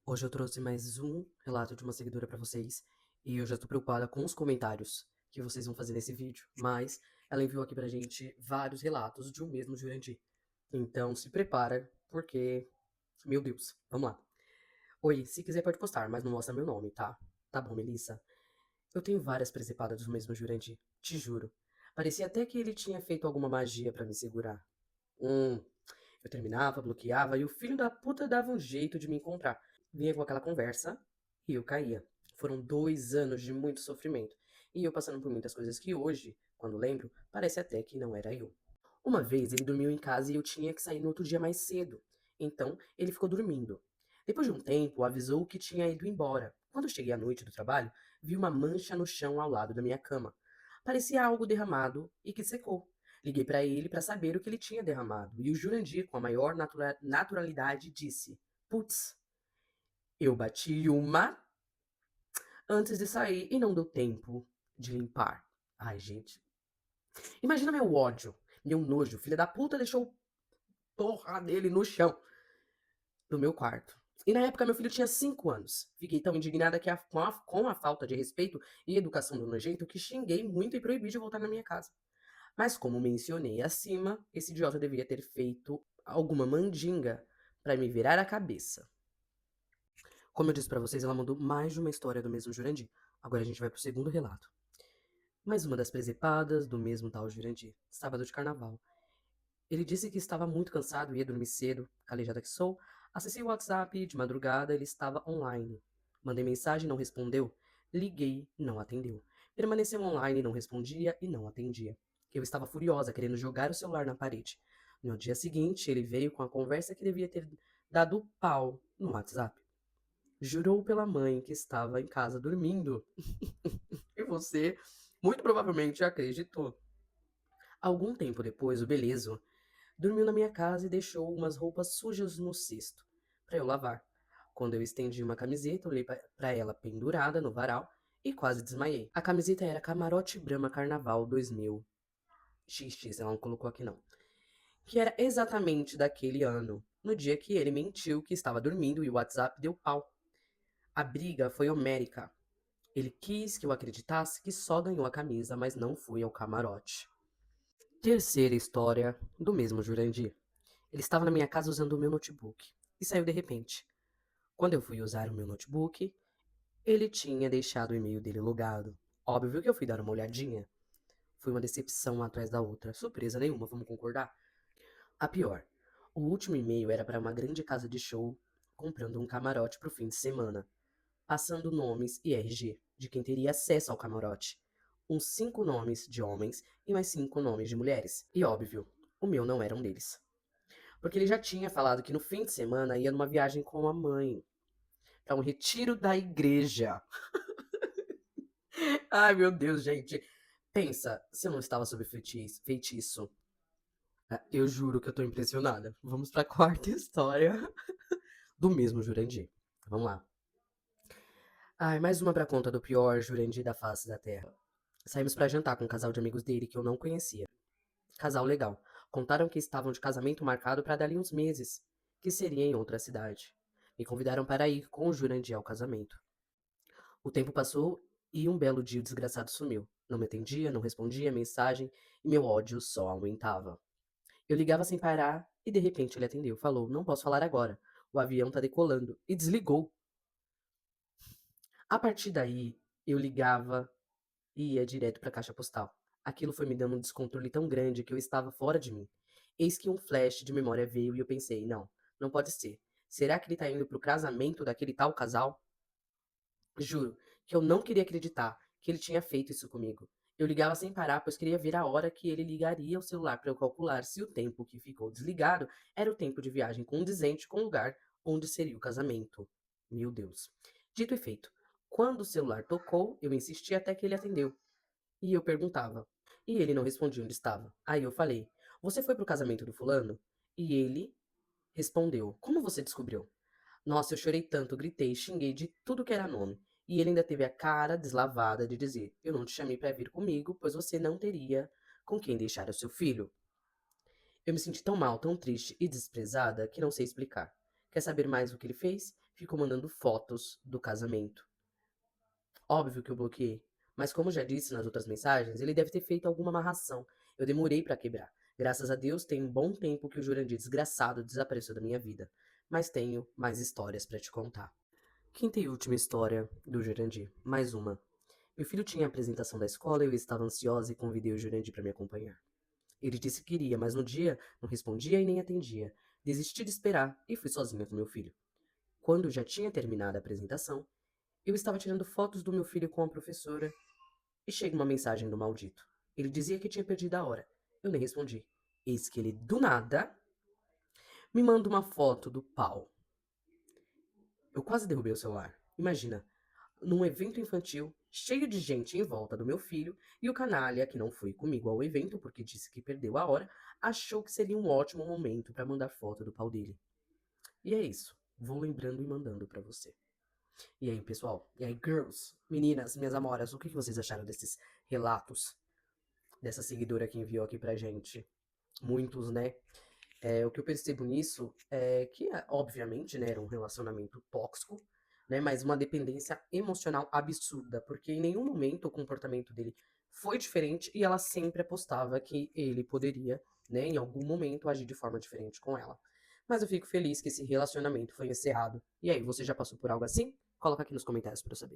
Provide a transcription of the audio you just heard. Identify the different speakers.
Speaker 1: Hoje eu trouxe mais um relato de uma seguidora pra vocês e eu já tô preocupada com os comentários que vocês vão fazer nesse vídeo, mas ela enviou aqui pra gente vários relatos de um mesmo Jurandir. Então se prepara, porque, meu Deus, vamos lá. Oi, se quiser pode postar, mas não mostra meu nome, tá? Tá bom, Melissa. Eu tenho várias presepadas do mesmo Jurandir, te juro. Parecia até que ele tinha feito alguma magia pra me segurar. Hum, eu terminava, bloqueava e o filho da puta dava um jeito de me encontrar. Vinha com aquela conversa e eu caía. Foram 2 anos de muito sofrimento. E eu passando por muitas coisas que hoje, quando lembro, parece até que não era eu. Uma vez ele dormiu em casa e eu tinha que sair no outro dia mais cedo. Então ele ficou dormindo. Depois de um tempo, avisou que tinha ido embora. Quando eu cheguei à noite do trabalho, vi uma mancha no chão ao lado da minha cama. Parecia algo derramado e que secou. Liguei para ele para saber o que ele tinha derramado. E o Jurandir, com a maior naturalidade, disse: Putz, eu bati uma antes de sair e não deu tempo de limpar. Ai, gente. Imagina meu ódio, meu nojo. Filha da puta deixou porra dele no chão do meu quarto. E na época meu filho tinha 5 anos. Fiquei tão indignada que com a falta de respeito e educação do nojento que xinguei muito e proibi de voltar na minha casa. Mas como mencionei acima, esse idiota deveria ter feito alguma mandinga para me virar a cabeça. Como eu disse pra vocês, ela mandou mais de uma história do mesmo Jurandir. Agora a gente vai pro segundo relato. Mais uma das presepadas do mesmo tal Jurandir. Sábado de carnaval. Ele disse que estava muito cansado e ia dormir cedo, calejada que sou. Acessei o WhatsApp e de madrugada ele estava online. Mandei mensagem, não respondeu. Liguei, não atendeu. Permaneceu online, não respondia e não atendia. Eu estava furiosa, querendo jogar o celular na parede. No dia seguinte, ele veio com a conversa que devia ter dado pau no WhatsApp. Jurou pela mãe que estava em casa dormindo. E você, muito provavelmente, acreditou. Algum tempo depois, o Belezo dormiu na minha casa e deixou umas roupas sujas no cesto para eu lavar. Quando eu estendi uma camiseta, olhei para ela pendurada no varal e quase desmaiei. A camiseta era Camarote Brahma Carnaval 2000. XX, ela não colocou aqui não. Que era exatamente daquele ano, no dia que ele mentiu que estava dormindo e o WhatsApp deu pau. A briga foi homérica. Ele quis que eu acreditasse que só ganhou a camisa, mas não fui ao camarote. Terceira história do mesmo Jurandir. Ele estava na minha casa usando o meu notebook e saiu de repente. Quando eu fui usar o meu notebook, ele tinha deixado o e-mail dele logado. Óbvio que eu fui dar uma olhadinha. Foi uma decepção atrás da outra. Surpresa nenhuma, vamos concordar? A pior. O último e-mail era para uma grande casa de show comprando um camarote para o fim de semana, passando nomes e RG de quem teria acesso ao camarote. Uns 5 nomes de homens e mais 5 nomes de mulheres. E óbvio, o meu não era um deles. Porque ele já tinha falado que no fim de semana ia numa viagem com a mãe, para um retiro da igreja. Ai, meu Deus, gente. Pensa, se eu não estava sob feitiço. Eu juro que eu tô impressionada. Vamos pra quarta história do mesmo Jurandir. Vamos lá. Ai, mais uma pra conta do pior Jurandir da face da terra. Saímos pra jantar com um casal de amigos dele que eu não conhecia. Casal legal. Contaram que estavam de casamento marcado para dali uns meses, que seria em outra cidade. Me convidaram para ir com o Jurandir ao casamento. O tempo passou e um belo dia o desgraçado sumiu. Não me atendia, não respondia a mensagem e meu ódio só aumentava. Eu ligava sem parar e de repente ele atendeu. Falou: Não posso falar agora. O avião tá decolando. E desligou. A partir daí, eu ligava e ia direto para a caixa postal. Aquilo foi me dando um descontrole tão grande que eu estava fora de mim. Eis que um flash de memória veio e eu pensei: não, não pode ser. Será que ele tá indo pro casamento daquele tal casal? Juro que eu não queria acreditar que ele tinha feito isso comigo. Eu ligava sem parar, pois queria ver a hora que ele ligaria o celular para eu calcular se o tempo que ficou desligado era o tempo de viagem condizente com o lugar onde seria o casamento. Meu Deus. Dito e feito. Quando o celular tocou, eu insisti até que ele atendeu. E eu perguntava. E ele não respondia onde estava. Aí eu falei: Você foi pro casamento do fulano? E ele respondeu: Como você descobriu? Nossa, eu chorei tanto, gritei, xinguei de tudo que era nome. E ele ainda teve a cara deslavada de dizer: Eu não te chamei para vir comigo, pois você não teria com quem deixar o seu filho. Eu me senti tão mal, tão triste e desprezada que não sei explicar. Quer saber mais o que ele fez? ficou mandando fotos do casamento. Óbvio que eu bloqueei, mas como já disse nas outras mensagens, ele deve ter feito alguma amarração. Eu demorei pra quebrar. Graças a Deus tem um bom tempo que o Jurandir desgraçado desapareceu da minha vida. Mas tenho mais histórias pra te contar. Quinta e última história do Jurandir. Mais uma. Meu filho tinha a apresentação da escola e eu estava ansiosa e convidei o Jurandir para me acompanhar. Ele disse que queria, mas no dia não respondia e nem atendia. Desisti de esperar e fui sozinha com meu filho. Quando já tinha terminado a apresentação, eu estava tirando fotos do meu filho com a professora e chega uma mensagem do maldito. Ele dizia que tinha perdido a hora. Eu nem respondi. Eis que ele, do nada, me manda uma foto do pau. Eu quase derrubei o celular. Imagina, num evento infantil, cheio de gente em volta do meu filho, e o canalha, que não foi comigo ao evento porque disse que perdeu a hora, achou que seria um ótimo momento para mandar foto do pau dele. E é isso. Vou lembrando e mandando pra você. E aí, pessoal? E aí, girls? Meninas, minhas amoras, o que vocês acharam desses relatos dessa seguidora que enviou aqui pra gente? Muitos, né? O que eu percebo nisso é que, obviamente, né, era um relacionamento tóxico, né, mas uma dependência emocional absurda, porque em nenhum momento o comportamento dele foi diferente e ela sempre apostava que ele poderia, né, em algum momento agir de forma diferente com ela. Mas eu fico feliz que esse relacionamento foi encerrado. E aí, você já passou por algo assim? Coloca aqui nos comentários pra eu saber.